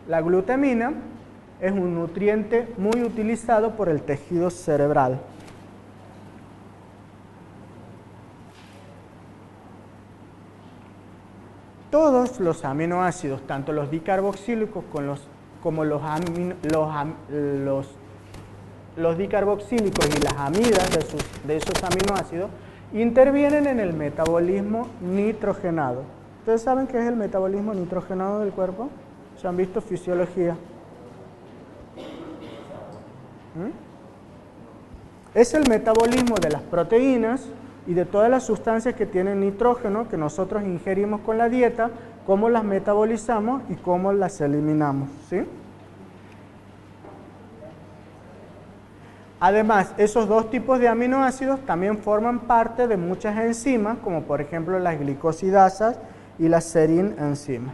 La glutamina es un nutriente muy utilizado por el tejido cerebral. Todos los aminoácidos, tanto los dicarboxílicos como los dicarboxílicos y las amidas de esos aminoácidos, intervienen en el metabolismo nitrogenado. ¿Ustedes saben qué es el metabolismo nitrogenado del cuerpo? ¿Se han visto fisiología? Es el metabolismo de las proteínas y de todas las sustancias que tienen nitrógeno que nosotros ingerimos con la dieta, cómo las metabolizamos y cómo las eliminamos, ¿sí? Además, esos dos tipos de aminoácidos también forman parte de muchas enzimas, como por ejemplo las glicosidasas y las serinenzimas.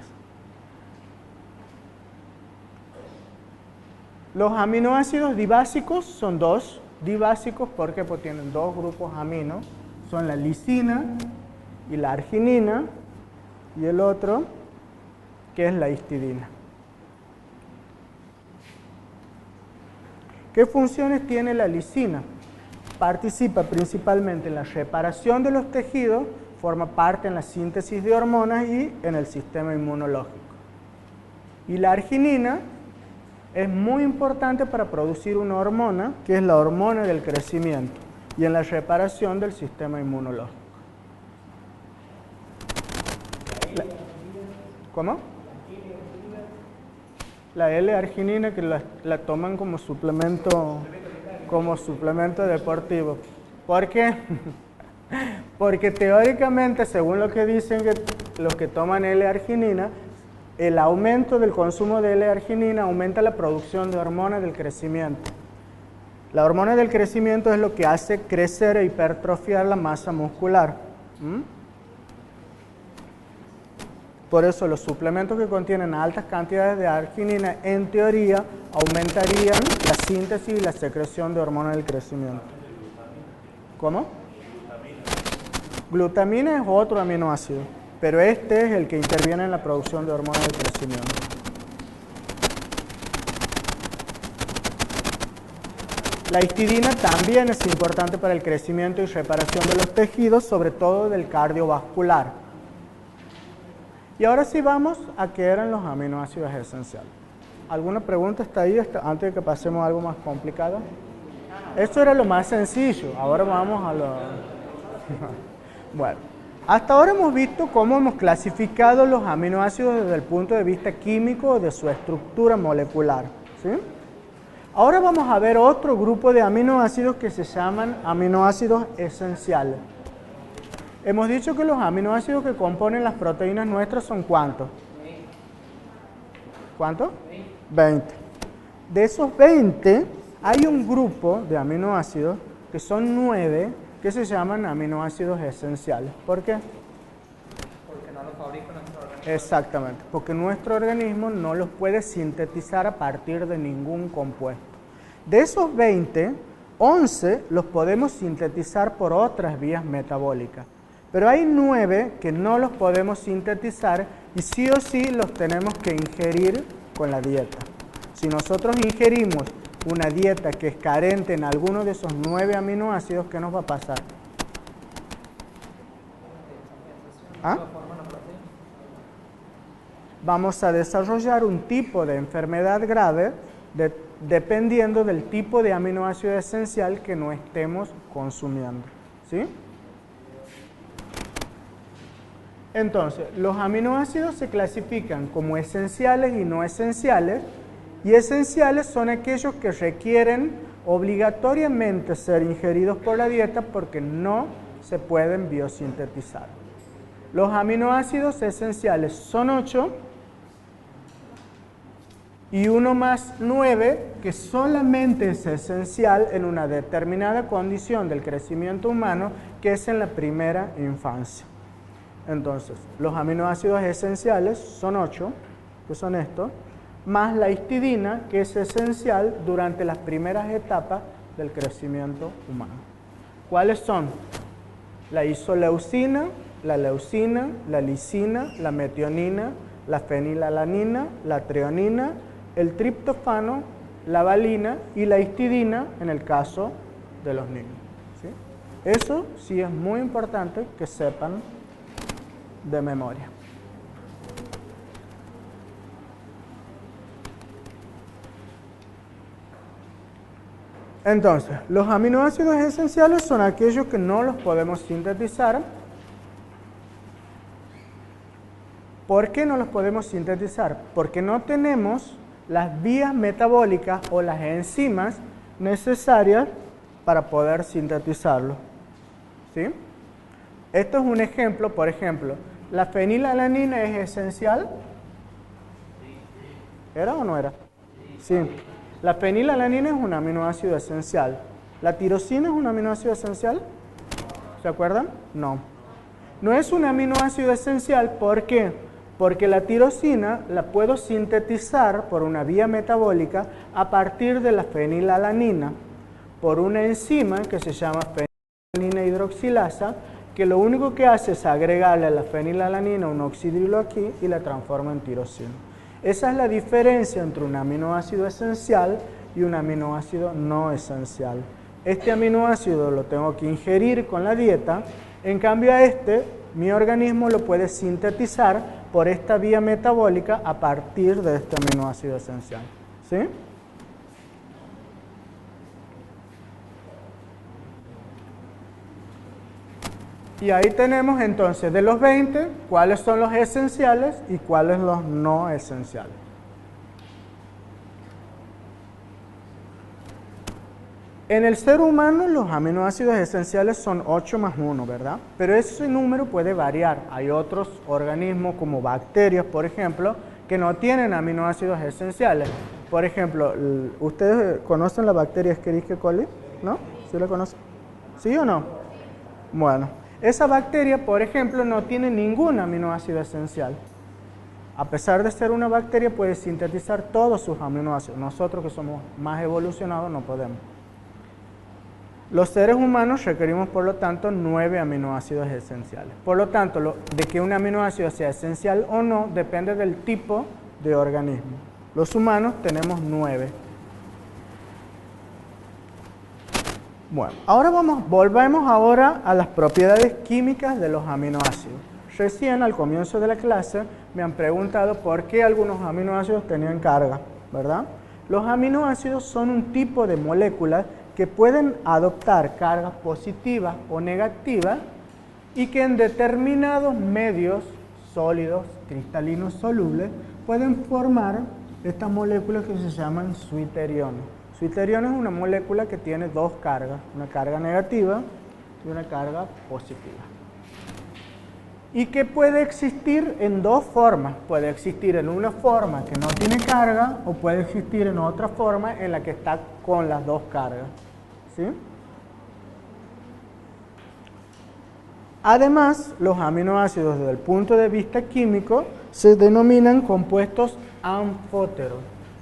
Los aminoácidos dibásicos son dos. Dibásicos porque tienen dos grupos amino. Son la lisina y la arginina, y el otro que es la histidina. ¿Qué funciones tiene la lisina? Participa principalmente en la reparación de los tejidos, forma parte en la síntesis de hormonas y en el sistema inmunológico. Y la arginina es muy importante para producir una hormona, que es la hormona del crecimiento, y en la reparación del sistema inmunológico. ¿Cómo? La L-arginina, que la toman como suplemento deportivo. ¿Por qué? Porque teóricamente, según lo que dicen los que toman L-arginina, el aumento del consumo de L-arginina aumenta la producción de hormonas del crecimiento. La hormona del crecimiento es lo que hace crecer e hipertrofiar la masa muscular. Por eso los suplementos que contienen altas cantidades de arginina, en teoría, aumentarían la síntesis y la secreción de hormonas del crecimiento. ¿Cómo? Glutamina es otro aminoácido, pero este es el que interviene en la producción de hormonas del crecimiento. La histidina también es importante para el crecimiento y reparación de los tejidos, sobre todo del cardiovascular. Y ahora sí vamos a qué eran los aminoácidos esenciales. ¿Alguna pregunta está ahí antes de que pasemos a algo más complicado? Esto era lo más sencillo, ahora vamos a lo... Bueno, hasta ahora hemos visto cómo hemos clasificado los aminoácidos desde el punto de vista químico o de su estructura molecular, ¿sí? Ahora vamos a ver otro grupo de aminoácidos que se llaman aminoácidos esenciales. Hemos dicho que los aminoácidos que componen las proteínas nuestras son ¿cuántos? ¿Cuántos? 20. De esos 20, hay un grupo de aminoácidos que son 9 que se llaman aminoácidos esenciales. ¿Por qué? Porque no los fabrica nuestro organismo. Exactamente, porque nuestro organismo no los puede sintetizar a partir de ningún compuesto. De esos 20, 11 los podemos sintetizar por otras vías metabólicas. Pero hay 9 que no los podemos sintetizar y sí o sí los tenemos que ingerir con la dieta. Si nosotros ingerimos una dieta que es carente en alguno de esos 9 aminoácidos, ¿qué nos va a pasar? ¿Ah? Vamos a desarrollar un tipo de enfermedad grave dependiendo del tipo de aminoácido esencial que no estemos consumiendo, ¿sí? Entonces, los aminoácidos se clasifican como esenciales y no esenciales, y esenciales son aquellos que requieren obligatoriamente ser ingeridos por la dieta porque no se pueden biosintetizar. Los aminoácidos esenciales son 8 y uno más 9 que solamente es esencial en una determinada condición del crecimiento humano, que es en la primera infancia. Entonces, los aminoácidos esenciales son 8, que son estos, más la histidina, que es esencial durante las primeras etapas del crecimiento humano. ¿Cuáles son? La isoleucina, la leucina, la lisina, la metionina, la fenilalanina, la treonina, el triptofano, la valina y la histidina en el caso de los niños. ¿Sí? Eso sí es muy importante que sepan de memoria. Entonces, los aminoácidos esenciales son aquellos que no los podemos sintetizar. ¿Por qué no los podemos sintetizar? Porque no tenemos las vías metabólicas o las enzimas necesarias para poder sintetizarlos. ¿Sí? Esto es un ejemplo, por ejemplo, ¿la fenilalanina es esencial? ¿Era o no era? Sí. La fenilalanina es un aminoácido esencial. ¿La tirosina es un aminoácido esencial? ¿Se acuerdan? No. No es un aminoácido esencial, ¿por qué? Porque la tirosina la puedo sintetizar por una vía metabólica a partir de la fenilalanina, por una enzima que se llama fenilalanina hidroxilasa, que lo único que hace es agregarle a la fenilalanina un oxidrilo aquí y la transforma en tirosina. Esa es la diferencia entre un aminoácido esencial y un aminoácido no esencial. Este aminoácido lo tengo que ingerir con la dieta, en cambio a mi organismo lo puede sintetizar por esta vía metabólica a partir de este aminoácido esencial. ¿Sí? Y ahí tenemos entonces de los 20, cuáles son los esenciales y cuáles los no esenciales. En el ser humano los aminoácidos esenciales son 8 más 1, ¿verdad? Pero ese número puede variar. Hay otros organismos como bacterias, por ejemplo, que no tienen aminoácidos esenciales. Por ejemplo, ¿ustedes conocen la bacteria Escherichia coli? ¿No? ¿Sí la conocen? ¿Sí o no? Bueno. Esa bacteria, por ejemplo, no tiene ningún aminoácido esencial. A pesar de ser una bacteria, puede sintetizar todos sus aminoácidos. Nosotros, que somos más evolucionados, no podemos. Los seres humanos requerimos, por lo tanto, 9 aminoácidos esenciales. Por lo tanto, de que un aminoácido sea esencial o no, depende del tipo de organismo. Los humanos tenemos 9. Bueno, volvemos ahora a las propiedades químicas de los aminoácidos. Recién al comienzo de la clase me han preguntado por qué algunos aminoácidos tenían carga, ¿verdad? Los aminoácidos son un tipo de moléculas que pueden adoptar cargas positivas o negativas y que en determinados medios sólidos, cristalinos, solubles, pueden formar estas moléculas que se llaman suiteriona. Suiteriona es una molécula que tiene dos cargas, una carga negativa y una carga positiva. Y que puede existir en dos formas. Puede existir en una forma que no tiene carga o puede existir en otra forma en la que está con las dos cargas. ¿Sí? Además, los aminoácidos desde el punto de vista químico se denominan compuestos anfóteros.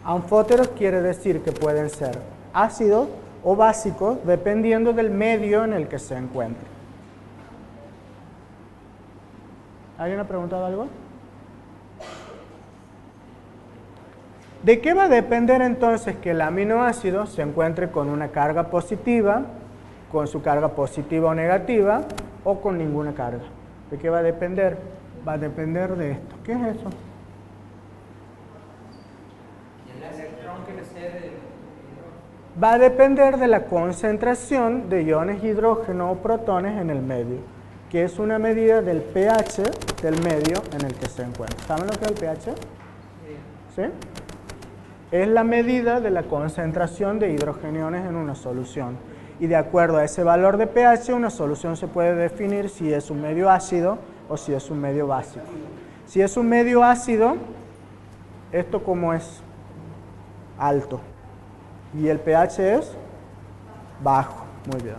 Anfóteros quiere decir que pueden ser ácidos o básicos dependiendo del medio en el que se encuentren. ¿Alguien ha preguntado algo? ¿De qué va a depender entonces que el aminoácido se encuentre con una carga positiva, con su carga positiva o negativa, o con ninguna carga? ¿De qué va a depender? Va a depender de esto. ¿Qué es eso? Va a depender de la concentración de iones hidrógeno o protones en el medio, que es una medida del pH del medio en el que se encuentra. ¿Saben lo que es el pH? ¿Sí? Es la medida de la concentración de hidrogeniones en una solución. Y de acuerdo a ese valor de pH, una solución se puede definir si es un medio ácido o si es un medio básico. Si es un medio ácido, ¿esto cómo es? Alto. Y el pH es bajo. Muy bien.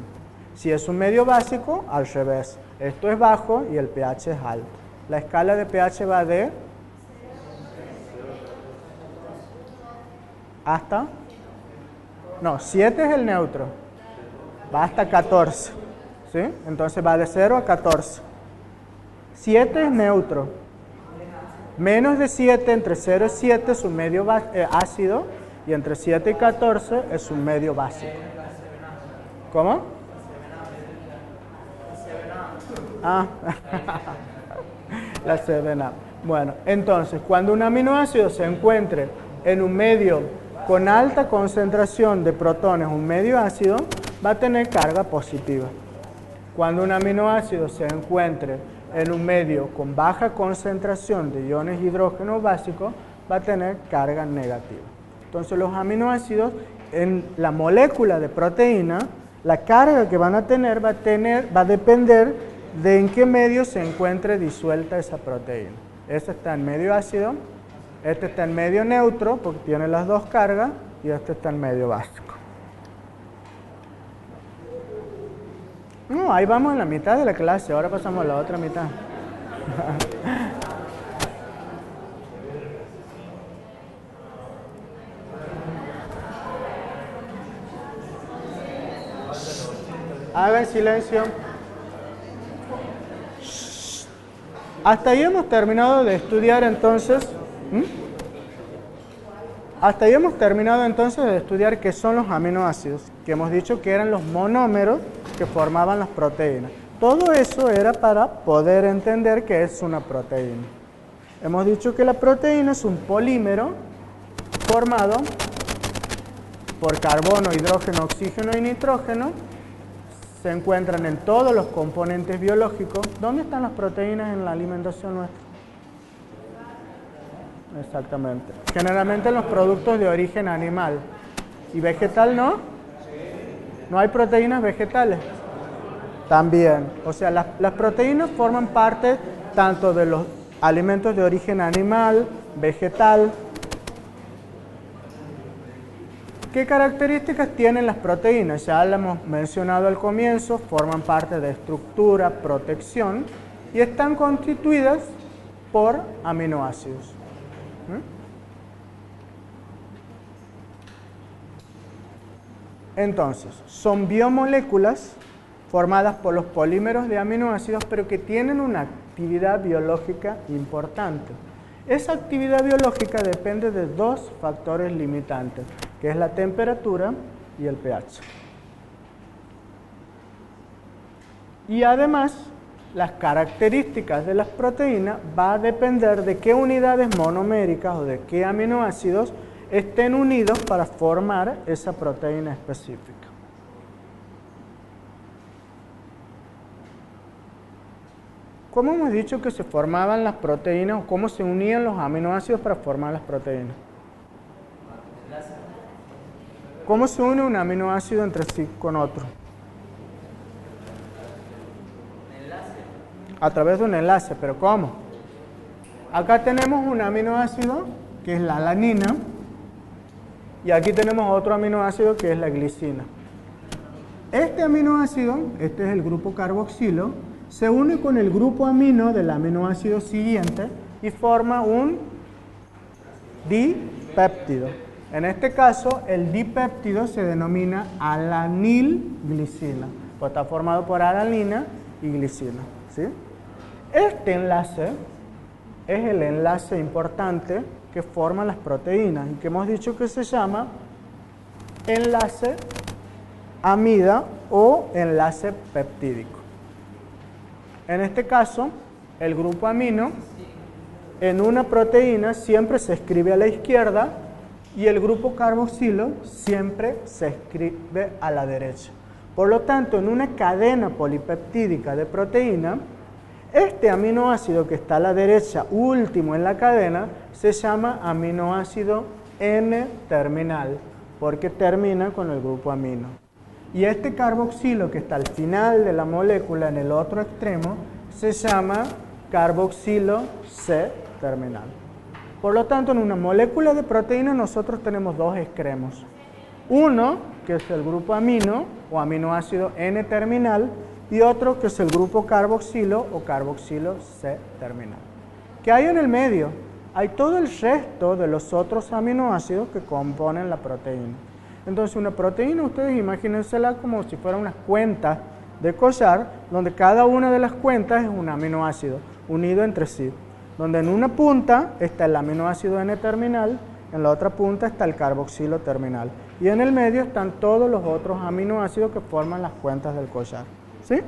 Si es un medio básico, al revés. Esto es bajo y el pH es alto. La escala de pH va de hasta, no, 7 es el neutro. Va hasta 14. ¿Sí? Entonces va de 0 a 14. 7 es neutro. Menos de 7, entre 0 y 7 es un medio ácido, y entre 7 y 14 es un medio básico. ¿Cómo? Ah, la 7-Up. Bueno, entonces, cuando un aminoácido se encuentre en un medio con alta concentración de protones, un medio ácido, va a tener carga positiva. Cuando un aminoácido se encuentre en un medio con baja concentración de iones hidrógeno básicos, va a tener carga negativa. Entonces, los aminoácidos en la molécula de proteína, la carga que van a tener va a depender de en qué medio se encuentre disuelta esa proteína. Este está en medio ácido, este está en medio neutro, porque tiene las dos cargas, y este está en medio básico. No, ahí vamos en la mitad de la clase, ahora pasamos a la otra mitad. Hagan silencio. Hasta ahí hemos terminado de estudiar entonces. Hasta ahí hemos terminado entonces de estudiar qué son los aminoácidos, que hemos dicho que eran los monómeros que formaban las proteínas. Todo eso era para poder entender qué es una proteína. Hemos dicho que la proteína es un polímero formado por carbono, hidrógeno, oxígeno y nitrógeno. Se encuentran en todos los componentes biológicos. ¿Dónde están las proteínas en la alimentación nuestra? Exactamente. Generalmente en los productos de origen animal. ¿Y vegetal no? ¿No hay proteínas vegetales? También. O sea, las proteínas forman parte tanto de los alimentos de origen animal, vegetal. ¿Qué características tienen las proteínas? Ya las hemos mencionado al comienzo, forman parte de estructura, protección y están constituidas por aminoácidos. Entonces, son biomoléculas formadas por los polímeros de aminoácidos, pero que tienen una actividad biológica importante. Esa actividad biológica depende de dos factores limitantes, que es la temperatura y el pH. Y además, las características de las proteínas va a depender de qué unidades monoméricas o de qué aminoácidos estén unidos para formar esa proteína específica. ¿Cómo hemos dicho que se formaban las proteínas o cómo se unían los aminoácidos para formar las proteínas? ¿Cómo se une un aminoácido entre sí con otro? A través de un enlace, pero ¿cómo? Acá tenemos un aminoácido que es la alanina y aquí tenemos otro aminoácido que es la glicina. Este aminoácido, este es el grupo carboxilo, se une con el grupo amino del aminoácido siguiente y forma un dipéptido. En este caso, el dipéptido se denomina alanilglicina, pues está formado por alanina y glicina, ¿sí? Este enlace es el enlace importante que forman las proteínas y que hemos dicho que se llama enlace amida o enlace peptídico. En este caso, el grupo amino en una proteína siempre se escribe a la izquierda y el grupo carboxilo siempre se escribe a la derecha. Por lo tanto, en una cadena polipeptídica de proteína, este aminoácido que está a la derecha, último en la cadena, se llama aminoácido N-terminal, porque termina con el grupo amino. Y este carboxilo que está al final de la molécula, en el otro extremo, se llama carboxilo C-terminal. Por lo tanto, en una molécula de proteína nosotros tenemos dos extremos. Uno, que es el grupo amino o aminoácido N-terminal, y otro que es el grupo carboxilo o carboxilo C-terminal. ¿Qué hay en el medio? Hay todo el resto de los otros aminoácidos que componen la proteína. Entonces, una proteína, ustedes imagínensela como si fueran unas cuentas de collar, donde cada una de las cuentas es un aminoácido unido entre sí. donde en una punta está el aminoácido N-terminal, en la otra punta está el carboxilo terminal. Y en el medio están todos los otros aminoácidos que forman las cuentas del collar. ¿Sí?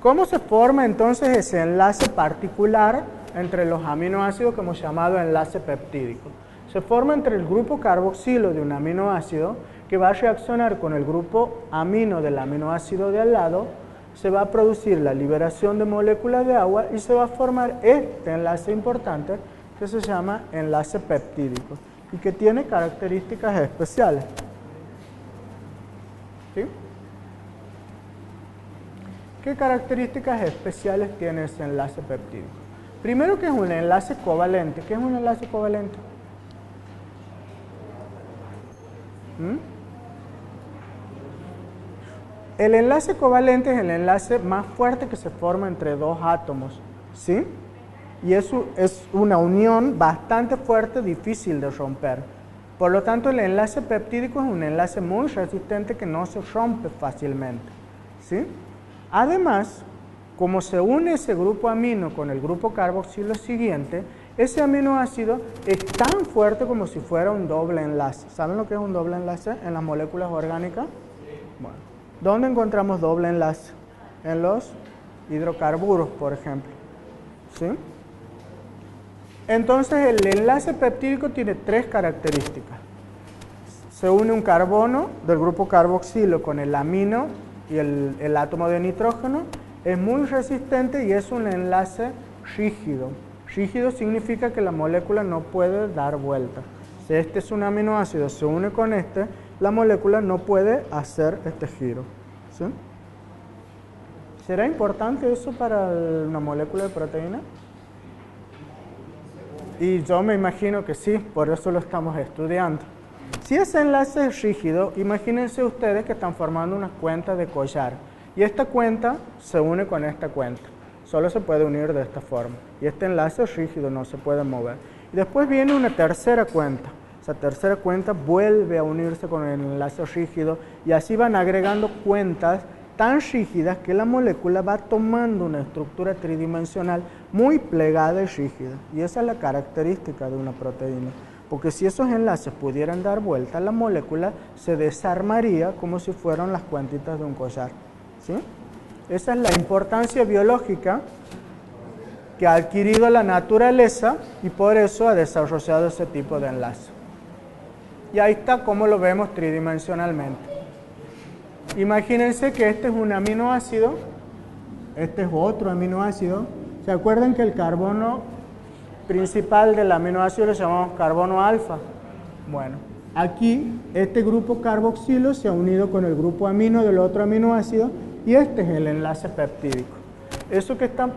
¿Cómo se forma entonces ese enlace particular entre los aminoácidos que hemos llamado enlace peptídico? Se forma entre el grupo carboxilo de un aminoácido que va a reaccionar con el grupo amino del aminoácido de al lado, se va a producir la liberación de moléculas de agua y se va a formar este enlace importante que se llama enlace peptídico y que tiene características especiales. ¿Sí? ¿Qué características especiales tiene ese enlace peptídico? Primero, que es un enlace covalente. ¿Qué es un enlace covalente? El enlace covalente es el enlace más fuerte que se forma entre dos átomos, ¿sí? Y eso es una unión bastante fuerte, difícil de romper. Por lo tanto, el enlace peptídico es un enlace muy resistente que no se rompe fácilmente, ¿sí? Además, como se une ese grupo amino con el grupo carboxilo siguiente, ese aminoácido es tan fuerte como si fuera un doble enlace. ¿Saben lo que es un doble enlace en las moléculas orgánicas? Bueno, ¿dónde encontramos doble enlace? En los hidrocarburos, por ejemplo. ¿Sí? Entonces, el enlace peptídico tiene tres características. Se une un carbono del grupo carboxilo con el amino y el átomo de nitrógeno. Es muy resistente y es un enlace rígido. Rígido significa que la molécula no puede dar vuelta. Si este es un aminoácido, se une con este, la molécula no puede hacer este giro. ¿Sí? ¿Será importante eso para una molécula de proteína? Y yo me imagino que sí, por eso lo estamos estudiando. Si ese enlace es rígido, imagínense ustedes que están formando una cuenta de collar. Y esta cuenta se une con esta cuenta. Solo se puede unir de esta forma. Y este enlace es rígido, no se puede mover. Y después viene una tercera cuenta. Esa tercera cuenta vuelve a unirse con el enlace rígido y así van agregando cuentas tan rígidas que la molécula va tomando una estructura tridimensional muy plegada y rígida. Y esa es la característica de una proteína. Porque si esos enlaces pudieran dar vuelta, la molécula se desarmaría como si fueran las cuentitas de un collar. ¿Sí? Esa es la importancia biológica que ha adquirido la naturaleza y por eso ha desarrollado ese tipo de enlace. Y ahí está cómo lo vemos tridimensionalmente. Imagínense que este es un aminoácido, este es otro aminoácido. ¿Se acuerdan que el carbono principal del aminoácido lo llamamos carbono alfa? Bueno, aquí este grupo carboxilo se ha unido con el grupo amino del otro aminoácido y este es el enlace peptídico. Eso que está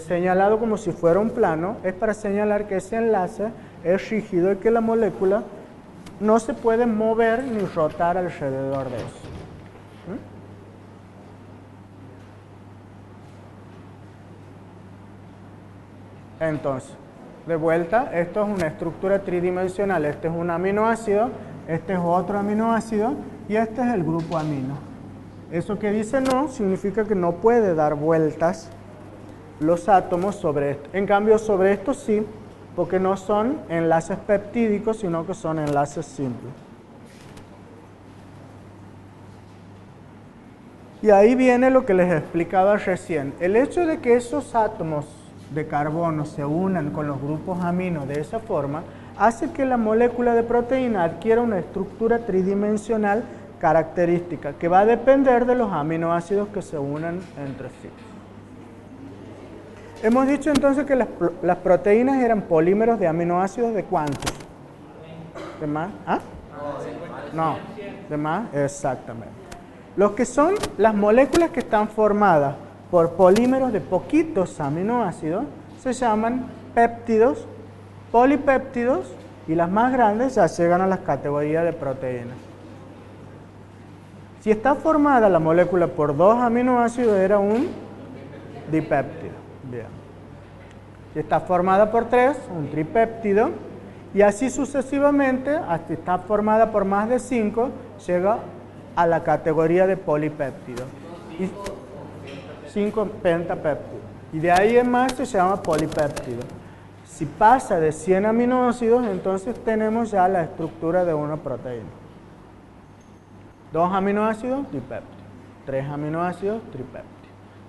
señalado como si fuera un plano es para señalar que ese enlace es rígido y que la molécula no se puede mover ni rotar alrededor de eso. Entonces, de vuelta, esto es una estructura tridimensional. Este es un aminoácido, este es otro aminoácido y este es el grupo amino. Eso que dice no significa que no puede dar vueltas los átomos sobre esto. En cambio, sobre esto sí, porque no son enlaces peptídicos, sino que son enlaces simples. Y ahí viene lo que les explicaba recién. El hecho de que esos átomos de carbono se unan con los grupos amino de esa forma, hace que la molécula de proteína adquiera una estructura tridimensional característica, que va a depender de los aminoácidos que se unan entre sí. Hemos dicho entonces que las proteínas eran polímeros de aminoácidos ¿de cuántos? ¿De más? ¿Ah? No, ¿de más? Exactamente. Los que son las moléculas que están formadas por polímeros de poquitos aminoácidos se llaman péptidos, polipéptidos y las más grandes ya llegan a las categorías de proteínas. Si está formada la molécula por dos aminoácidos era un dipéptido. Bien. Si está formada por tres, un tripéptido, y así sucesivamente, hasta está formada por más de 5, llega a la categoría de polipéptido. 5 pentapéptidos. Y de ahí en más se llama polipéptido. Si pasa de 100 aminoácidos, entonces tenemos ya la estructura de una proteína. 2 aminoácidos, dipéptido. 3 aminoácidos, tripéptido.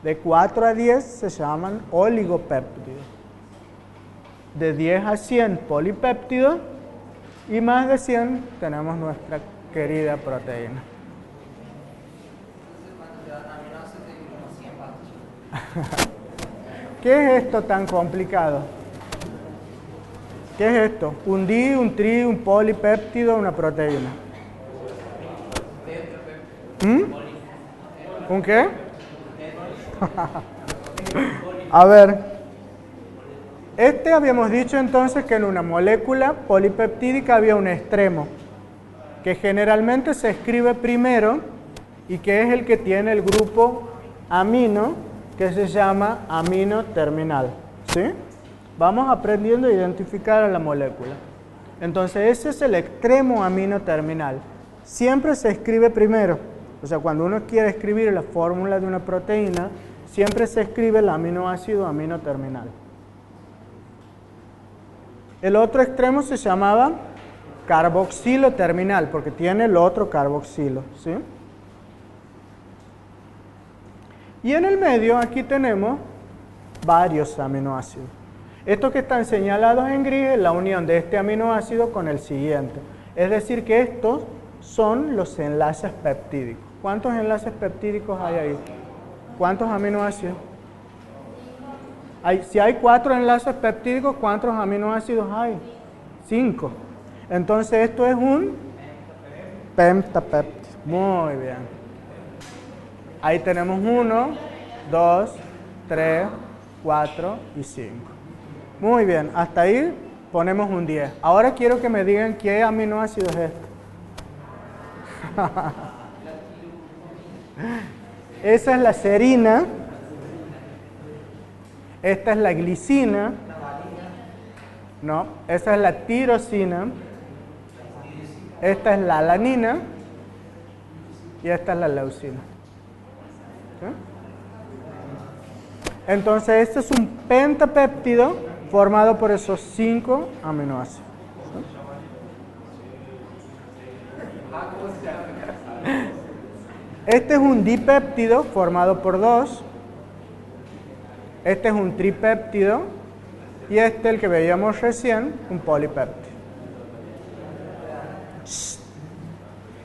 De 4 a 10 se llaman oligopéptidos. De 10 a 100 polipéptidos. Y más de 100 tenemos nuestra querida proteína. ¿Qué es esto tan complicado? ¿Qué es esto? Un di, un tri, un polipéptido, una proteína. ¿Un qué? A ver. Habíamos dicho entonces que en una molécula polipeptídica había un extremo, que generalmente se escribe primero y que es el que tiene el grupo amino, que se llama amino terminal. ¿Sí? Vamos aprendiendo a identificar a la molécula. Entonces ese es el extremo amino terminal. Siempre se escribe primero. O sea, cuando uno quiere escribir la fórmula de una proteína, siempre se escribe el aminoácido amino terminal. El otro extremo se llamaba carboxilo terminal, porque tiene el otro carboxilo. ¿Sí? Y en el medio aquí tenemos varios aminoácidos. Estos que están señalados en gris es la unión de este aminoácido con el siguiente. Es decir, que estos son los enlaces peptídicos. ¿Cuántos enlaces peptídicos hay ahí? ¿Cuántos aminoácidos? Si hay 4 enlaces peptídicos, ¿cuántos aminoácidos hay? 5. Entonces esto es un pentapéptido. Muy bien. Ahí tenemos 1, 2, 3, 4 y 5. Muy bien, hasta ahí ponemos un 10. Ahora quiero que me digan qué aminoácido es este. Esa es la serina. Esta es la glicina. No, esa es la tirosina. Esta es la alanina. Y esta es la leucina. ¿Sí? Entonces, este es un pentapéptido formado por esos 5 aminoácidos. ¿Sí? Este es un dipéptido formado por 2. Este es un tripéptido. Y este, el que veíamos recién, un polipéptido.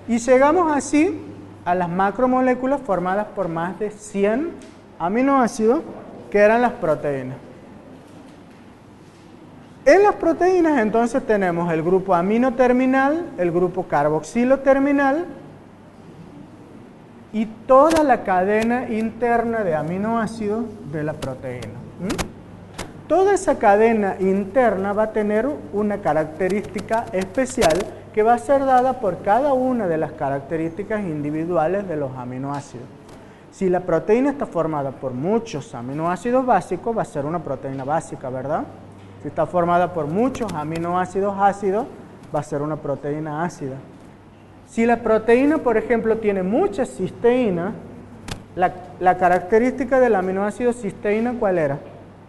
Y llegamos así a las macromoléculas formadas por más de 100 aminoácidos, que eran las proteínas. En las proteínas entonces tenemos el grupo amino terminal, el grupo carboxilo terminal y toda la cadena interna de aminoácidos de la proteína. Toda esa cadena interna va a tener una característica especial que va a ser dada por cada una de las características individuales de los aminoácidos. Si la proteína está formada por muchos aminoácidos básicos, va a ser una proteína básica, ¿verdad? Si está formada por muchos aminoácidos ácidos, va a ser una proteína ácida. Si la proteína, por ejemplo, tiene mucha cisteína, la característica del aminoácido cisteína, ¿cuál era?